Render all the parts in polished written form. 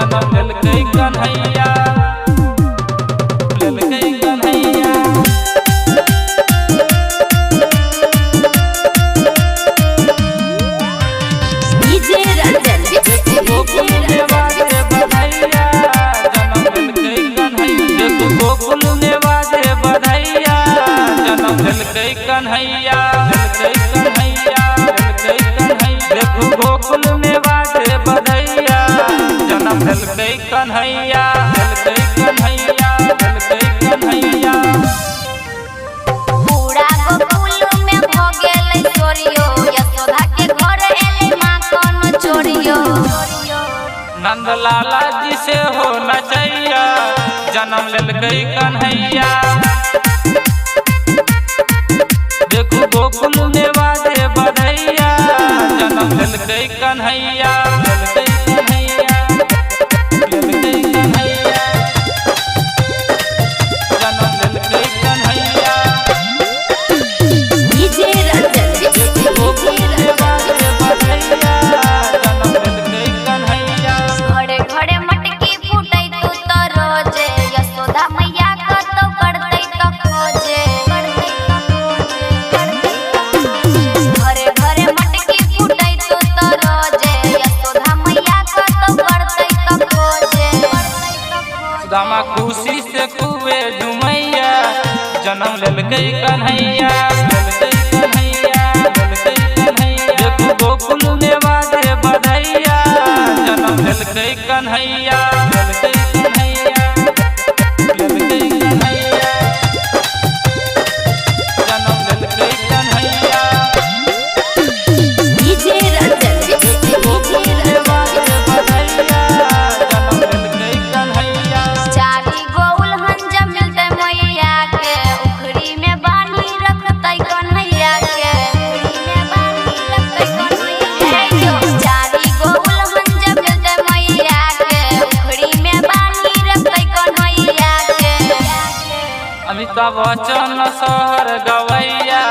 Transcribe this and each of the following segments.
जन्म लेलकै कन्हैया लेलकै कन्हैया। डीजे रंजन गोकुल में बाजे बधाइया जन्म लेलकै कन्हैया। देखो गोकुल में बाजे बधाइया जन्म लेलकै कन्हैया लेलकै कन्हैया लेलकै कन्हैया। देखो गोकुल में बाजे बधाइया जन्म लेलकै कन्हैया लेलकै कन्हैया लेलकै कन्हैया। पूरा गोकुल में हो गेलै चोरियो यशोदा के घर एले मां कोनो चोरियो। नंद लाला जी से हो नचैया जन्म लेलकै कन्हैया। देखो गोकुल में बाजे बधाइया जन्म लेलकै कन्हैया लेलकै कन्हैया लेलकै कन्हैया। जन्म लेलकै कन्हैया। डीजे रंजन गोकुल में बाजे बधाइया जन्म लेलकै कन्हैया। घरे घरे मटकी फूटै तू तो रोजे यशोदा मैया कतो करतै तो खोजे घरे घरे मटकी फूटै तू तो रोजे यशोदा मैया कतो करतै तो खोजे। सुदामा खुशी से खूबे झुमैया जन्म लेलकै कन्हैया लेलकै कन्हैया लेलकै कन्हैया। देखो गोकुल में बाजे बधाइया जन्म लेलकै कन्हैया लेलकै कन्हैया लेलकै कन्हैया। जन्म लेलकै कन्हैया। डीजे रंजन गोकुल में बाजे बधाइया जन्म लेलकै कन्हैया। चारी गोउल हंजा मिलते मैया के उखरी में बानी रखतै कन्हैया के उखरी में बानी रखतै कन्हैया। चारी गोउल हंजा मिलते मैया के उखरी में बानी रखतै कन्हैया के। अमिताभ बच्चन शहर गवैया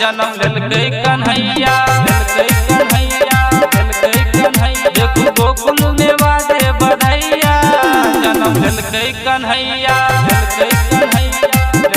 जन्म लेलकै कन्हैया लेलकै कन्हैया लेलकै कन्हैया। देखो गोकुल में बाजे बधाइया जन्म लेलकै कन्हैया लेलकै कन्हैया।